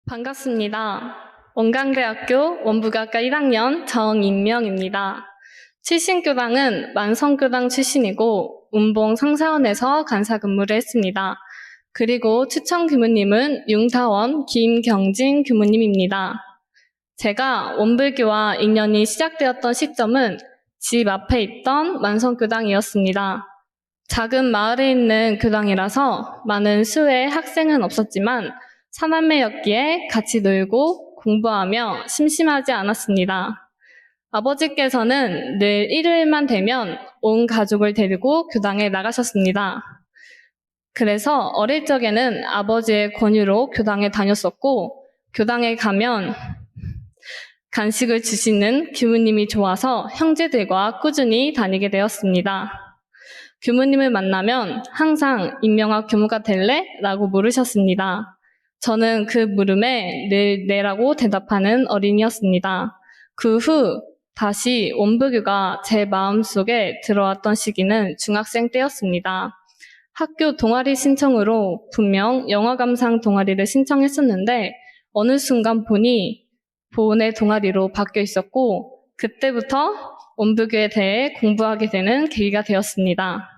반갑습니다. 원광대학교 원부교학과 1학년 정인명입니다. 출신교당은 만성교당 출신이고 운봉 상사원에서 간사 근무를 했습니다. 그리고 추천 교무님은 융타원 김경진 교무님입니다. 제가 원불교와 인연이 시작되었던 시점은 집 앞에 있던 만성교당이었습니다. 작은 마을에 있는 교당이라서 많은 수의 학생은 없었지만 사남매였기에 같이 놀고 공부하며 심심하지 않았습니다. 아버지께서는 늘 일요일만 되면 온 가족을 데리고 교당에 나가셨습니다. 그래서 어릴 적에는 아버지의 권유로 교당에 다녔었고, 교당에 가면 간식을 주시는 교무님이 좋아서 형제들과 꾸준히 다니게 되었습니다. 교무님을 만나면 항상 임명학 교무가 될래? 라고 물으셨습니다. 저는 그 물음에 늘 네라고 대답하는 어린이였습니다. 그 후 다시 원부교가 제 마음속에 들어왔던 시기는 중학생 때였습니다. 학교 동아리 신청으로 분명 영어 감상 동아리를 신청했었는데 어느 순간 보니 보은의 동아리로 바뀌어 있었고 그때부터 원부교에 대해 공부하게 되는 계기가 되었습니다.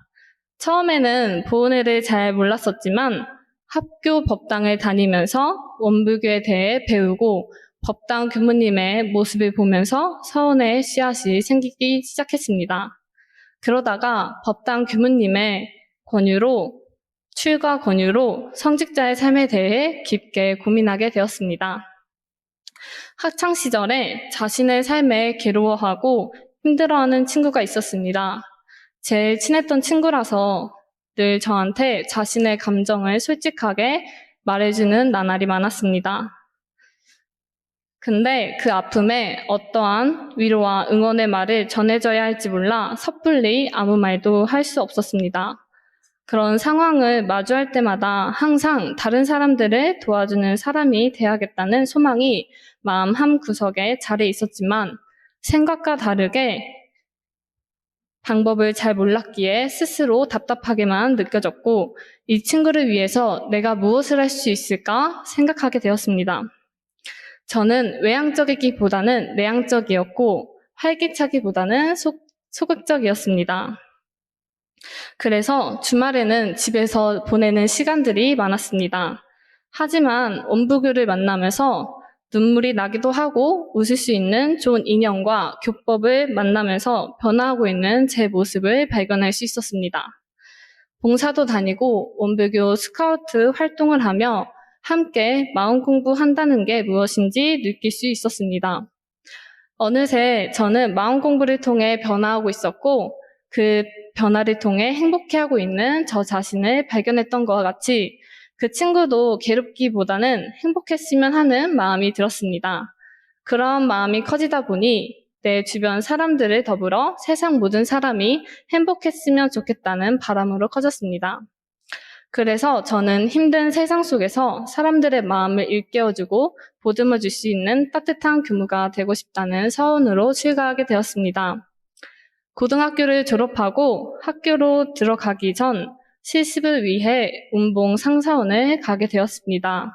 처음에는 보은회를 잘 몰랐었지만 학교 법당을 다니면서 원부교에 대해 배우고 법당 교무님의 모습을 보면서 서원의 씨앗이 생기기 시작했습니다. 그러다가 법당 교무님의 출가 권유로 성직자의 삶에 대해 깊게 고민하게 되었습니다. 학창시절에 자신의 삶에 괴로워하고 힘들어하는 친구가 있었습니다. 제일 친했던 친구라서 늘 저한테 자신의 감정을 솔직하게 말해주는 나날이 많았습니다. 근데 그 아픔에 어떠한 위로와 응원의 말을 전해줘야 할지 몰라 섣불리 아무 말도 할 수 없었습니다. 그런 상황을 마주할 때마다 항상 다른 사람들을 도와주는 사람이 돼야겠다는 소망이 마음 한구석에 자리에 있었지만 생각과 다르게 방법을 잘 몰랐기에 스스로 답답하게만 느껴졌고 이 친구를 위해서 내가 무엇을 할 수 있을까 생각하게 되었습니다. 저는 외향적이기보다는 내향적이었고 활기차기보다는 소극적이었습니다. 그래서 주말에는 집에서 보내는 시간들이 많았습니다. 하지만 원부교를 만나면서 눈물이 나기도 하고 웃을 수 있는 좋은 인연과 교법을 만나면서 변화하고 있는 제 모습을 발견할 수 있었습니다. 봉사도 다니고 원부교 스카우트 활동을 하며 함께 마음 공부한다는 게 무엇인지 느낄 수 있었습니다. 어느새 저는 마음 공부를 통해 변화하고 있었고 그 변화를 통해 행복해하고 있는 저 자신을 발견했던 것과 같이 그 친구도 괴롭기보다는 행복했으면 하는 마음이 들었습니다. 그런 마음이 커지다 보니 내 주변 사람들을 더불어 세상 모든 사람이 행복했으면 좋겠다는 바람으로 커졌습니다. 그래서 저는 힘든 세상 속에서 사람들의 마음을 일깨워주고 보듬어 줄 수 있는 따뜻한 교무가 되고 싶다는 서원으로 출가하게 되었습니다. 고등학교를 졸업하고 학교로 들어가기 전 실습을 위해 운봉 상사원을 가게 되었습니다.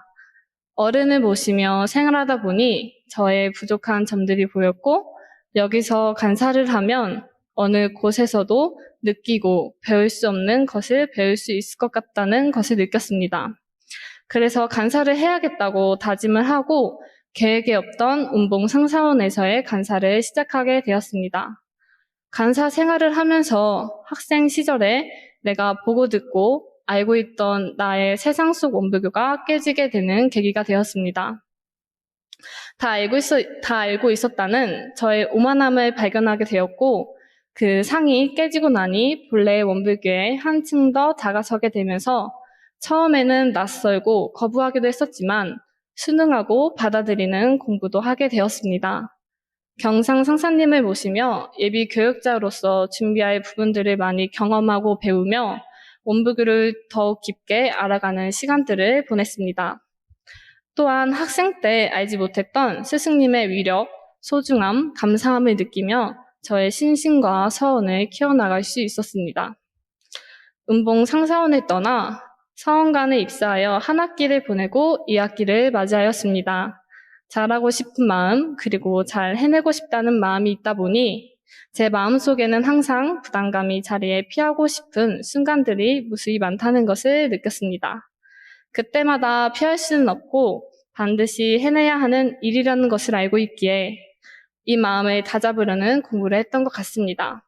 어른을 모시며 생활하다 보니 저의 부족한 점들이 보였고 여기서 간사를 하면 어느 곳에서도 느끼고 배울 수 없는 것을 배울 수 있을 것 같다는 것을 느꼈습니다. 그래서 간사를 해야겠다고 다짐을 하고 계획에 없던 운봉 상사원에서의 간사를 시작하게 되었습니다. 간사 생활을 하면서 학생 시절에 내가 보고 듣고 알고 있던 나의 세상 속 원부교가 깨지게 되는 계기가 되었습니다. 다 알고 있었다는 저의 오만함을 발견하게 되었고 그 상이 깨지고 나니 본래의 원불교에 한층 더 다가서게 되면서 처음에는 낯설고 거부하기도 했었지만 순응하고 받아들이는 공부도 하게 되었습니다. 경상 상사님을 모시며 예비 교육자로서 준비할 부분들을 많이 경험하고 배우며 원부교를 더욱 깊게 알아가는 시간들을 보냈습니다. 또한 학생 때 알지 못했던 스승님의 위력, 소중함, 감사함을 느끼며 저의 신심과 서원을 키워나갈 수 있었습니다. 운봉 상사원을 떠나 서원관에 입사하여 한 학기를 보내고 2학기를 맞이하였습니다. 잘하고 싶은 마음, 그리고 잘 해내고 싶다는 마음이 있다 보니 제 마음속에는 항상 부담감이 자리에 피하고 싶은 순간들이 무수히 많다는 것을 느꼈습니다. 그때마다 피할 수는 없고 반드시 해내야 하는 일이라는 것을 알고 있기에 이 마음을 다잡으려는 공부를 했던 것 같습니다.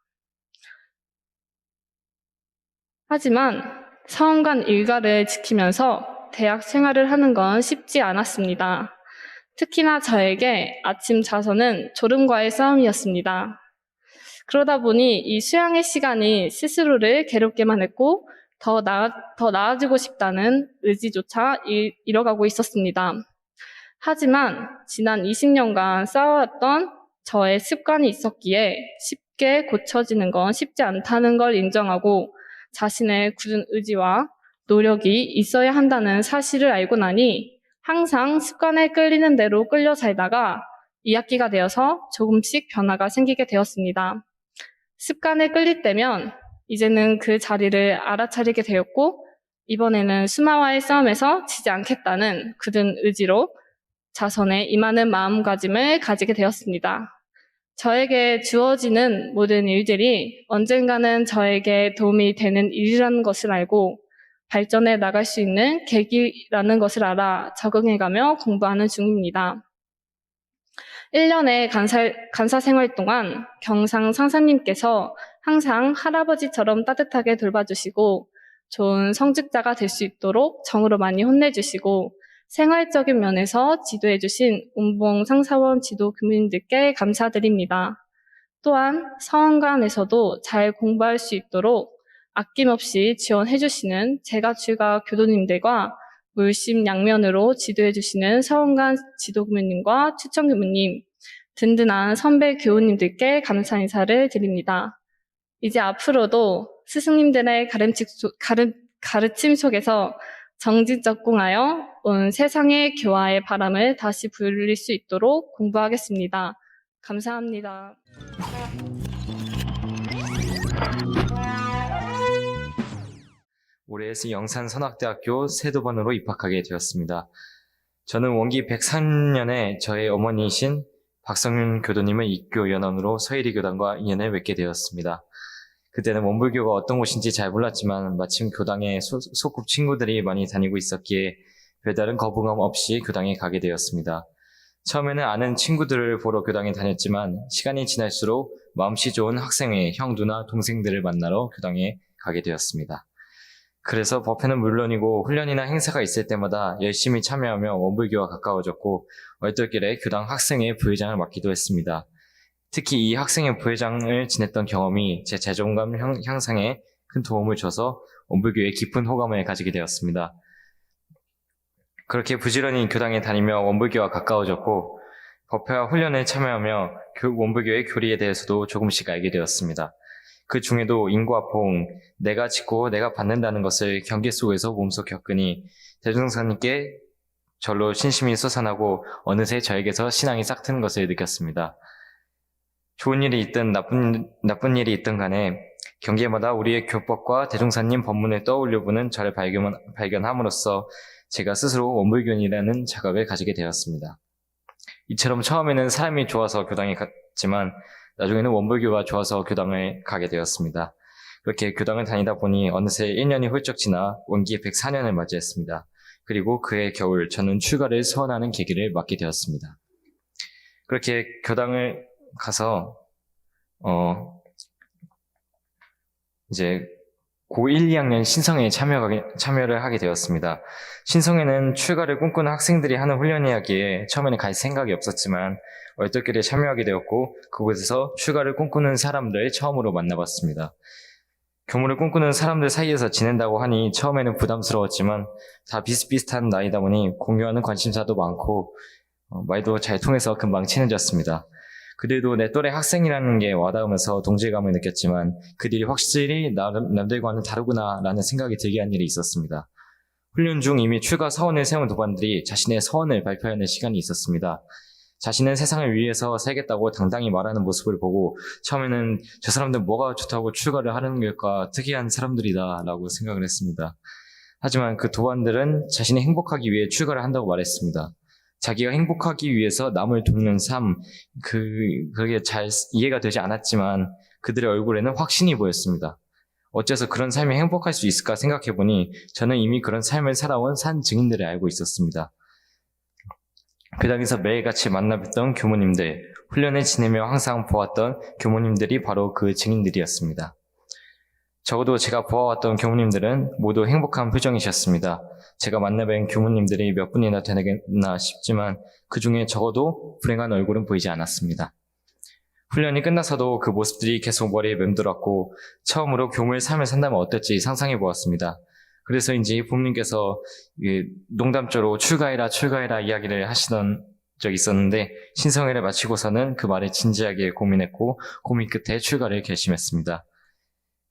하지만 서원관 일과를 지키면서 대학 생활을 하는 건 쉽지 않았습니다. 특히나 저에게 아침 자서는 졸음과의 싸움이었습니다. 그러다 보니 이 수양의 시간이 스스로를 괴롭게만 했고 더 나아지고 싶다는 의지조차 잃어가고 있었습니다. 하지만 지난 20년간 쌓아왔던 저의 습관이 있었기에 쉽게 고쳐지는 건 쉽지 않다는 걸 인정하고 자신의 굳은 의지와 노력이 있어야 한다는 사실을 알고 나니 항상 습관에 끌리는 대로 끌려 살다가 2학기가 되어서 조금씩 변화가 생기게 되었습니다. 습관에 끌릴 때면 이제는 그 자리를 알아차리게 되었고 이번에는 수마와의 싸움에서 지지 않겠다는 굳은 의지로 자선에 임하는 마음가짐을 가지게 되었습니다. 저에게 주어지는 모든 일들이 언젠가는 저에게 도움이 되는 일이라는 것을 알고 발전해 나갈 수 있는 계기라는 것을 알아 적응해가며 공부하는 중입니다. 1년의 간사 생활 동안 경상 상사님께서 항상 할아버지처럼 따뜻하게 돌봐주시고 좋은 성직자가 될 수 있도록 정으로 많이 혼내주시고 생활적인 면에서 지도해주신 운봉 상사원 지도 교무님들께 감사드립니다. 또한 서원관에서도 잘 공부할 수 있도록 아낌없이 지원해주시는 제가 교도님들과 물심양면으로 지도해주시는 서원관 지도교무님과 추천교무님, 든든한 선배 교우님들께 감사 인사를 드립니다. 이제 앞으로도 스승님들의 가르침 속에서 정진적공하여 온 세상의 교화의 바람을 다시 불릴 수 있도록 공부하겠습니다. 감사합니다. 올해 영산선악대학교 세도반으로 입학하게 되었습니다. 저는 원기 103년에 저의 어머니이신 박성윤 교도님의 입교 연원으로 서일이 교당과 인연을 맺게 되었습니다. 그때는 원불교가 어떤 곳인지 잘 몰랐지만 마침 교당에 소꿉 친구들이 많이 다니고 있었기에 별다른 거부감 없이 교당에 가게 되었습니다. 처음에는 아는 친구들을 보러 교당에 다녔지만 시간이 지날수록 마음씨 좋은 학생회, 형, 누나, 동생들을 만나러 교당에 가게 되었습니다. 그래서 법회는 물론이고 훈련이나 행사가 있을 때마다 열심히 참여하며 원불교와 가까워졌고 얼떨결에 교당 학생회 부회장을 맡기도 했습니다. 특히 이 학생회 부회장을 지냈던 경험이 제 자존감 향상에 큰 도움을 줘서 원불교에 깊은 호감을 가지게 되었습니다. 그렇게 부지런히 교당에 다니며 원불교와 가까워졌고 법회와 훈련에 참여하며 원불교의 교리에 대해서도 조금씩 알게 되었습니다. 그 중에도 인과포옹, 내가 짓고 내가 받는다는 것을 경계 속에서 몸소 겪으니 대종사님께 절로 신심이 솟아나고 어느새 저에게서 신앙이 싹 트는 것을 느꼈습니다. 좋은 일이 있든 나쁜 일이 있든 간에 경계마다 우리의 교법과 대종사님 법문을 떠올려보는 저를 발견함으로써 제가 스스로 원불교인이라는 자각을 가지게 되었습니다. 이처럼 처음에는 사람이 좋아서 교당에 갔지만 나중에는 원불교가 좋아서 교당을 가게 되었습니다. 그렇게 교당을 다니다 보니 어느새 1년이 훌쩍 지나 원기 104년을 맞이했습니다. 그리고 그해 겨울 저는 출가를 서원하는 계기를 맞게 되었습니다. 그렇게 교당을 가서 이제 고1, 2학년 신성회에 참여를 하게 되었습니다. 신성회는 출가를 꿈꾸는 학생들이 하는 훈련이었기에 처음에는 갈 생각이 없었지만 얼떨결에 참여하게 되었고 그곳에서 출가를 꿈꾸는 사람들 처음으로 만나봤습니다. 교무를 꿈꾸는 사람들 사이에서 지낸다고 하니 처음에는 부담스러웠지만 다 비슷비슷한 나이다 보니 공유하는 관심사도 많고 말도 잘 통해서 금방 친해졌습니다. 그들도 내 또래 학생이라는 게 와닿으면서 동질감을 느꼈지만 그들이 확실히 남들과는 다르구나라는 생각이 들게 한 일이 있었습니다. 훈련 중 이미 출가 서원을 세운 도반들이 자신의 서원을 발표하는 시간이 있었습니다. 자신은 세상을 위해서 살겠다고 당당히 말하는 모습을 보고 처음에는 저 사람들 뭐가 좋다고 출가를 하는 걸까 특이한 사람들이다 라고 생각을 했습니다. 하지만 그 도반들은 자신이 행복하기 위해 출가를 한다고 말했습니다. 자기가 행복하기 위해서 남을 돕는 삶, 그게 잘 이해가 되지 않았지만 그들의 얼굴에는 확신이 보였습니다. 어째서 그런 삶이 행복할 수 있을까 생각해보니 저는 이미 그런 삶을 살아온 산 증인들을 알고 있었습니다. 그 당에서 매일같이 만나뵀던 교모님들, 훈련을 지내며 항상 보았던 교모님들이 바로 그 증인들이었습니다. 적어도 제가 보아왔던 교모님들은 모두 행복한 표정이셨습니다. 제가 만나뵌 교모님들이 몇 분이나 되나 싶지만 그 중에 적어도 불행한 얼굴은 보이지 않았습니다. 훈련이 끝나서도 그 모습들이 계속 머리에 맴돌았고 처음으로 교무의 삶을 산다면 어떨지 상상해 보았습니다. 그래서인지 부모님께서 농담조로 출가해라 이야기를 하시던 적이 있었는데 신성회를 마치고서는 그 말을 진지하게 고민했고 고민 끝에 출가를 결심했습니다.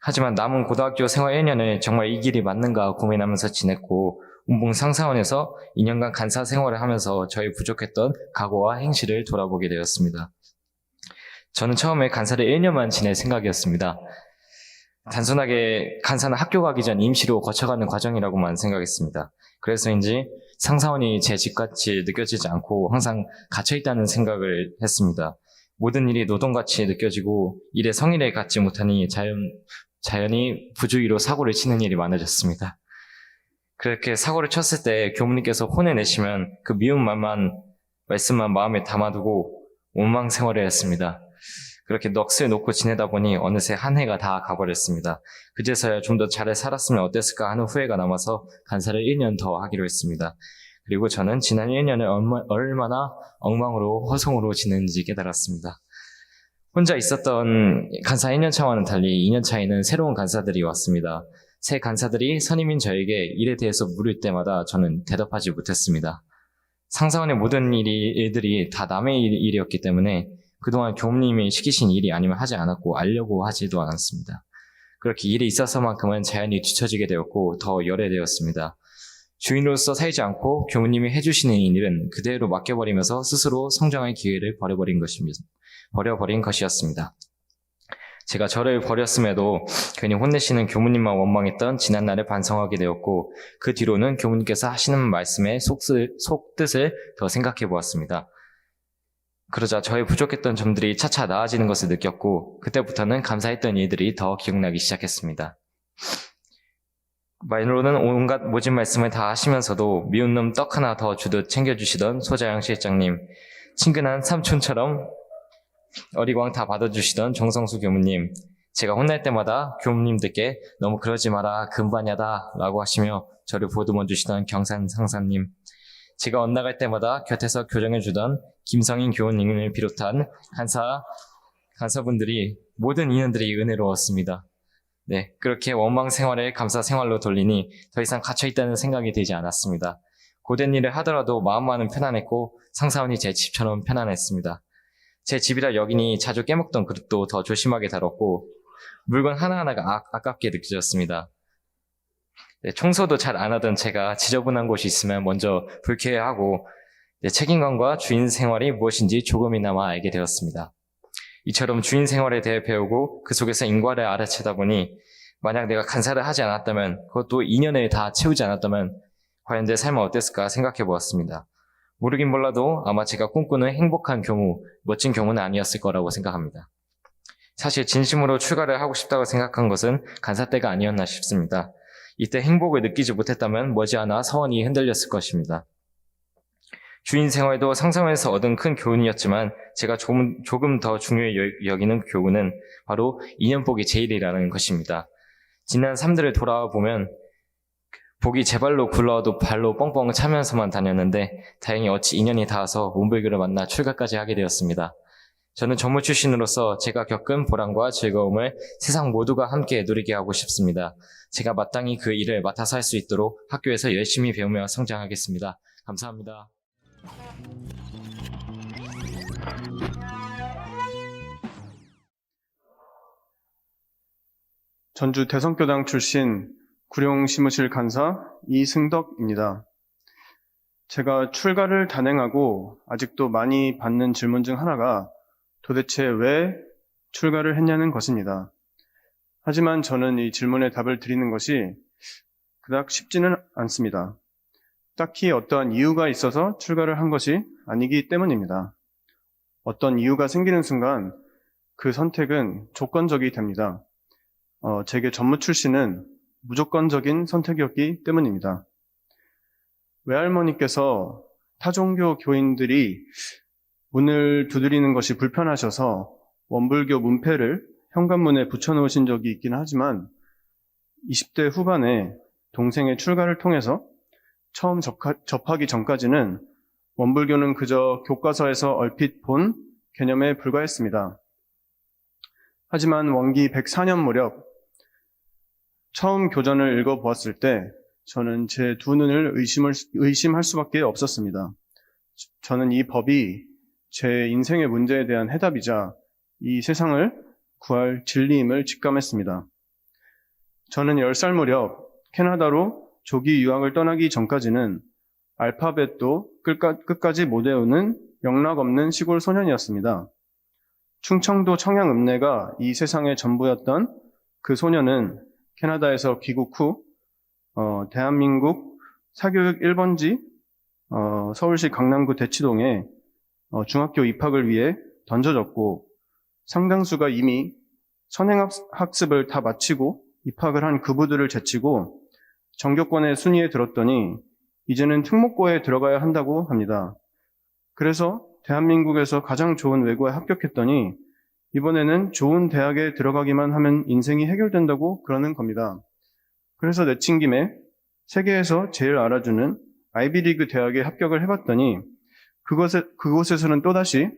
하지만 남은 고등학교 생활 1년을 정말 이 길이 맞는가 고민하면서 지냈고 운봉 상사원에서 2년간 간사 생활을 하면서 저의 부족했던 각오와 행실을 돌아보게 되었습니다. 저는 처음에 간사를 1년만 지낼 생각이었습니다. 단순하게 간사는 학교 가기 전 임시로 거쳐가는 과정이라고만 생각했습니다. 그래서인지 상사원이 제 집같이 느껴지지 않고 항상 갇혀있다는 생각을 했습니다. 모든 일이 노동같이 느껴지고 일에 성의를 갖지 못하니 자연히 부주의로 사고를 치는 일이 많아졌습니다. 그렇게 사고를 쳤을 때 교무님께서 혼을 내시면 그 미운 말씀만 마음에 담아두고 원망 생활을 했습니다. 그렇게 넋을 놓고 지내다 보니 어느새 한 해가 다 가버렸습니다. 그제서야 좀 더 잘 살았으면 어땠을까 하는 후회가 남아서 간사를 1년 더 하기로 했습니다. 그리고 저는 지난 1년을 얼마나 엉망으로 허송으로 지냈는지 깨달았습니다. 혼자 있었던 간사 1년 차와는 달리 2년 차에는 새로운 간사들이 왔습니다. 새 간사들이 선임인 저에게 일에 대해서 물을 때마다 저는 대답하지 못했습니다. 상사원의 모든 일들이 다 남의 일이었기 때문에 그동안 교무님이 시키신 일이 아니면 하지 않았고 알려고 하지도 않았습니다. 그렇게 일이 있어서만큼은 자연히 뒤처지게 되었고 더 열애되었습니다. 주인으로서 살지 않고 교무님이 해주시는 일은 그대로 맡겨버리면서 스스로 성장할 기회를 버려버린 것이었습니다. 제가 저를 버렸음에도 괜히 혼내시는 교무님만 원망했던 지난날을 반성하게 되었고 그 뒤로는 교무님께서 하시는 말씀의 속뜻을 더 생각해 보았습니다. 그러자 저의 부족했던 점들이 차차 나아지는 것을 느꼈고 그때부터는 감사했던 일들이 더 기억나기 시작했습니다. 말로는 온갖 모진 말씀을 다 하시면서도 미운 놈 떡 하나 더 주듯 챙겨주시던 소자영 실장님, 친근한 삼촌처럼 어리광 다 받아주시던 정성수 교무님, 제가 혼날 때마다 교무님들께 너무 그러지 마라 금반야다 라고 하시며 저를 보듬어 주시던 경산 상사님, 제가 엇나갈 때마다 곁에서 교정해주던 김성인 교우님을 비롯한 간사분들이 모든 인연들이 은혜로웠습니다. 네, 그렇게 원망 생활을 감사 생활로 돌리니 더 이상 갇혀있다는 생각이 들지 않았습니다. 고된 일을 하더라도 마음만은 편안했고 상사원이 제 집처럼 편안했습니다. 제 집이라 여기니 자주 깨먹던 그릇도 더 조심하게 다뤘고 물건 하나하나가 아깝게 느껴졌습니다. 네, 청소도 잘 안 하던 제가 지저분한 곳이 있으면 먼저 불쾌해하고 책임감과 주인 생활이 무엇인지 조금이나마 알게 되었습니다. 이처럼 주인 생활에 대해 배우고 그 속에서 인과를 알아채다 보니 만약 내가 간사를 하지 않았다면 그것도 2년을 다 채우지 않았다면 과연 내 삶은 어땠을까 생각해 보았습니다. 모르긴 몰라도 아마 제가 꿈꾸는 행복한 교무, 멋진 교무는 아니었을 거라고 생각합니다. 사실 진심으로 출가를 하고 싶다고 생각한 것은 간사 때가 아니었나 싶습니다. 이때 행복을 느끼지 못했다면 머지않아 서원이 흔들렸을 것입니다. 주인 생활도 상상에서 얻은 큰 교훈이었지만 제가 조금 더 중요히 여기는 교훈은 바로 인연복이 제일이라는 것입니다. 지난 삶들을 돌아보면 복이 제 발로 굴러와도 발로 뻥뻥 차면서만 다녔는데 다행히 어찌 인연이 닿아서 문불교를 만나 출가까지 하게 되었습니다. 저는 전무 출신으로서 제가 겪은 보람과 즐거움을 세상 모두가 함께 누리게 하고 싶습니다. 제가 마땅히 그 일을 맡아서 할 수 있도록 학교에서 열심히 배우며 성장하겠습니다. 감사합니다. 전주 대성교당 출신 구룡시무실 간사 이승덕입니다. 제가 출가를 단행하고 아직도 많이 받는 질문 중 하나가 도대체 왜 출가를 했냐는 것입니다. 하지만 저는 이 질문에 답을 드리는 것이 그닥 쉽지는 않습니다. 딱히 어떠한 이유가 있어서 출가를 한 것이 아니기 때문입니다. 어떤 이유가 생기는 순간 그 선택은 조건적이 됩니다. 제게 전무 출신은 무조건적인 선택이었기 때문입니다. 외할머니께서 타종교 교인들이 문을 두드리는 것이 불편하셔서 원불교 문패를 현관문에 붙여놓으신 적이 있긴 하지만 20대 후반에 동생의 출가를 통해서 처음 접하기 전까지는 원불교는 그저 교과서에서 얼핏 본 개념에 불과했습니다. 하지만 원기 104년 무렵 처음 교전을 읽어보았을 때 저는 제 두 눈을 의심할 수밖에 없었습니다. 저는 이 법이 제 인생의 문제에 대한 해답이자 이 세상을 구할 진리임을 직감했습니다. 저는 10살 무렵 캐나다로 조기 유학을 떠나기 전까지는 알파벳도 끝까지 못 외우는 영락 없는 시골 소년이었습니다. 충청도 청양읍내가 이 세상의 전부였던 그 소년은 캐나다에서 귀국 후 대한민국 사교육 1번지 서울시 강남구 대치동에 중학교 입학을 위해 던져졌고 상당수가 이미 선행학습을 다 마치고 입학을 한 그부들을 제치고 전교권의 순위에 들었더니 이제는 특목고에 들어가야 한다고 합니다. 그래서 대한민국에서 가장 좋은 외고에 합격했더니 이번에는 좋은 대학에 들어가기만 하면 인생이 해결된다고 그러는 겁니다. 그래서 내친 김에 세계에서 제일 알아주는 아이비리그 대학에 합격을 해봤더니 그곳에서는 또다시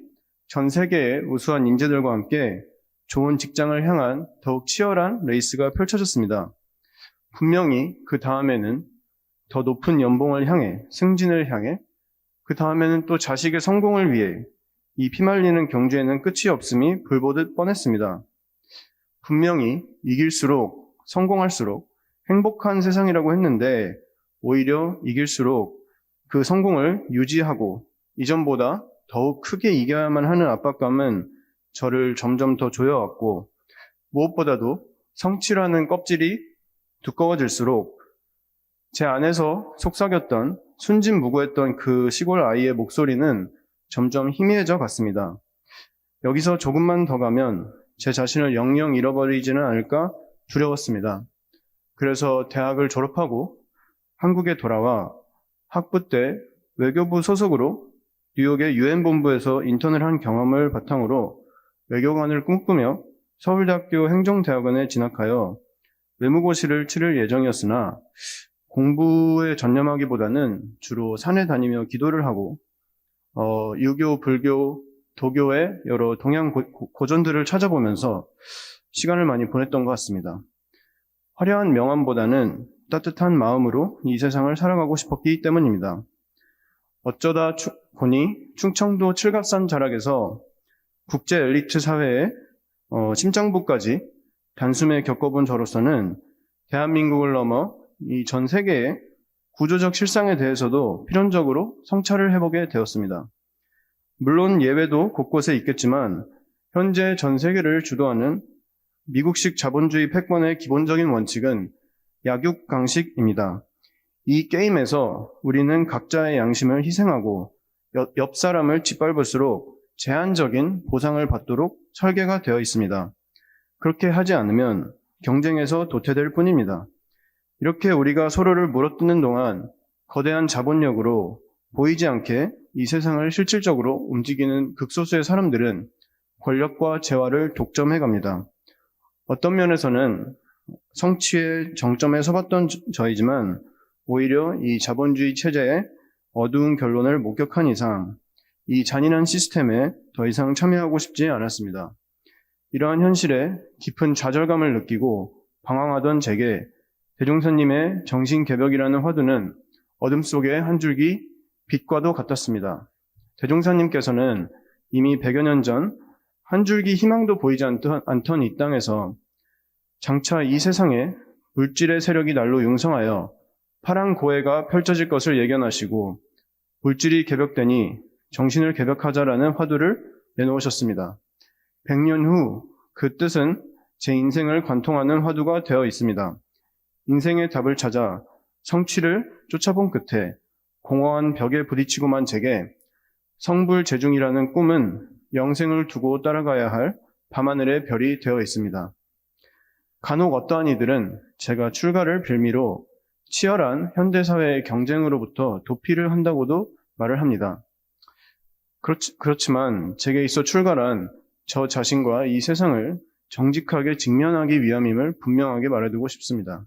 전 세계의 우수한 인재들과 함께 좋은 직장을 향한 더욱 치열한 레이스가 펼쳐졌습니다. 분명히 그 다음에는 더 높은 연봉을 향해, 승진을 향해, 그 다음에는 또 자식의 성공을 위해 이 피말리는 경주에는 끝이 없음이 불보듯 뻔했습니다. 분명히 이길수록, 성공할수록 행복한 세상이라고 했는데 오히려 이길수록 그 성공을 유지하고 이전보다 더욱 크게 이겨야만 하는 압박감은 저를 점점 더 조여왔고 무엇보다도 성취라는 껍질이 두꺼워질수록 제 안에서 속삭였던 순진무구했던 그 시골 아이의 목소리는 점점 희미해져 갔습니다. 여기서 조금만 더 가면 제 자신을 영영 잃어버리지는 않을까 두려웠습니다. 그래서 대학을 졸업하고 한국에 돌아와 학부 때 외교부 소속으로 뉴욕의 유엔본부에서 인턴을 한 경험을 바탕으로 외교관을 꿈꾸며 서울대학교 행정대학원에 진학하여 외무고시를 치를 예정이었으나 공부에 전념하기보다는 주로 산에 다니며 기도를 하고 유교, 불교, 도교의 여러 동양 고전들을 찾아보면서 시간을 많이 보냈던 것 같습니다. 화려한 명함보다는 따뜻한 마음으로 이 세상을 살아가고 싶었기 때문입니다. 어쩌다 보니 충청도 칠갑산 자락에서 국제 엘리트 사회의 심장부까지 단숨에 겪어본 저로서는 대한민국을 넘어 이 전 세계의 구조적 실상에 대해서도 필연적으로 성찰을 해보게 되었습니다. 물론 예외도 곳곳에 있겠지만 현재 전 세계를 주도하는 미국식 자본주의 패권의 기본적인 원칙은 약육강식입니다. 이 게임에서 우리는 각자의 양심을 희생하고 옆 사람을 짓밟을수록 제한적인 보상을 받도록 설계가 되어 있습니다. 그렇게 하지 않으면 경쟁에서 도태될 뿐입니다. 이렇게 우리가 서로를 물어뜯는 동안 거대한 자본력으로 보이지 않게 이 세상을 실질적으로 움직이는 극소수의 사람들은 권력과 재화를 독점해 갑니다. 어떤 면에서는 성취의 정점에 서봤던 저이지만 오히려 이 자본주의 체제의 어두운 결론을 목격한 이상 이 잔인한 시스템에 더 이상 참여하고 싶지 않았습니다. 이러한 현실에 깊은 좌절감을 느끼고 방황하던 제게 대종사님의 정신개벽이라는 화두는 어둠 속의 한 줄기 빛과도 같았습니다. 대종사님께서는 이미 100여 년 전 한 줄기 희망도 보이지 않던 이 땅에서 장차 이 세상에 물질의 세력이 날로 융성하여 파란 고해가 펼쳐질 것을 예견하시고 물질이 개벽되니 정신을 개벽하자라는 화두를 내놓으셨습니다. 100년 후 그 뜻은 제 인생을 관통하는 화두가 되어 있습니다. 인생의 답을 찾아 성취를 쫓아본 끝에 공허한 벽에 부딪히고만 제게 성불재중이라는 꿈은 영생을 두고 따라가야 할 밤하늘의 별이 되어 있습니다. 간혹 어떠한 이들은 제가 출가를 빌미로 치열한 현대사회의 경쟁으로부터 도피를 한다고도 말을 합니다. 그렇지만 제게 있어 출가란 저 자신과 이 세상을 정직하게 직면하기 위함임을 분명하게 말해두고 싶습니다.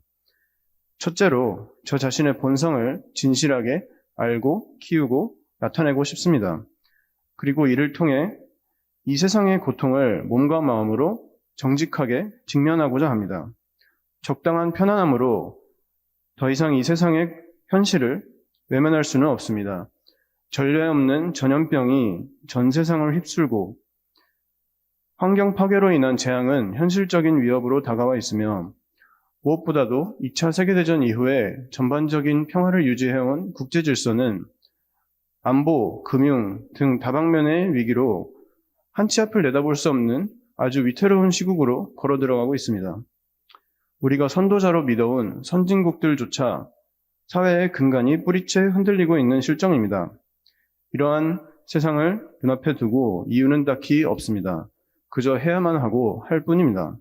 첫째로 저 자신의 본성을 진실하게 알고 키우고 나타내고 싶습니다. 그리고 이를 통해 이 세상의 고통을 몸과 마음으로 정직하게 직면하고자 합니다. 적당한 편안함으로 더 이상 이 세상의 현실을 외면할 수는 없습니다. 전례 없는 전염병이 전 세상을 휩쓸고 환경 파괴로 인한 재앙은 현실적인 위협으로 다가와 있으며 무엇보다도 2차 세계대전 이후에 전반적인 평화를 유지해온 국제 질서는 안보, 금융 등 다방면의 위기로 한 치 앞을 내다볼 수 없는 아주 위태로운 시국으로 걸어 들어가고 있습니다. 우리가 선도자로 믿어온 선진국들조차 사회의 근간이 뿌리채 흔들리고 있는 실정입니다. 이러한 세상을 눈앞에 두고 이유는 딱히 없습니다. 그저 해야만 하고 할 뿐입니다.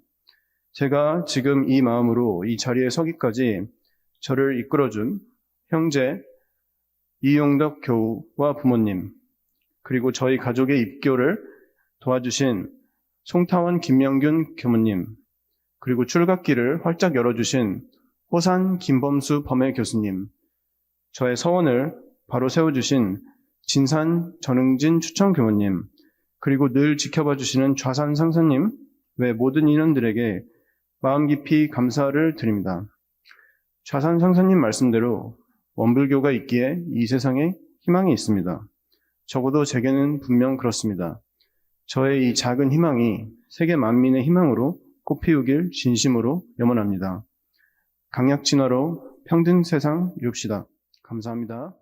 제가 지금 이 마음으로 이 자리에 서기까지 저를 이끌어준 형제 이용덕 교우와 부모님, 그리고 저희 가족의 입교를 도와주신 송타원 김명균 교무님, 그리고 출갓길을 활짝 열어주신 호산 김범수 범회 교수님, 저의 서원을 바로 세워주신 진산 전응진 추천 교무님, 그리고 늘 지켜봐 주시는 좌산 상사님 외 모든 인원들에게 마음 깊이 감사를 드립니다. 좌산 상사님 말씀대로 원불교가 있기에 이 세상에 희망이 있습니다. 적어도 제게는 분명 그렇습니다. 저의 이 작은 희망이 세계 만민의 희망으로 꽃피우길 진심으로 염원합니다. 강약 진화로 평등 세상 이룹시다. 감사합니다.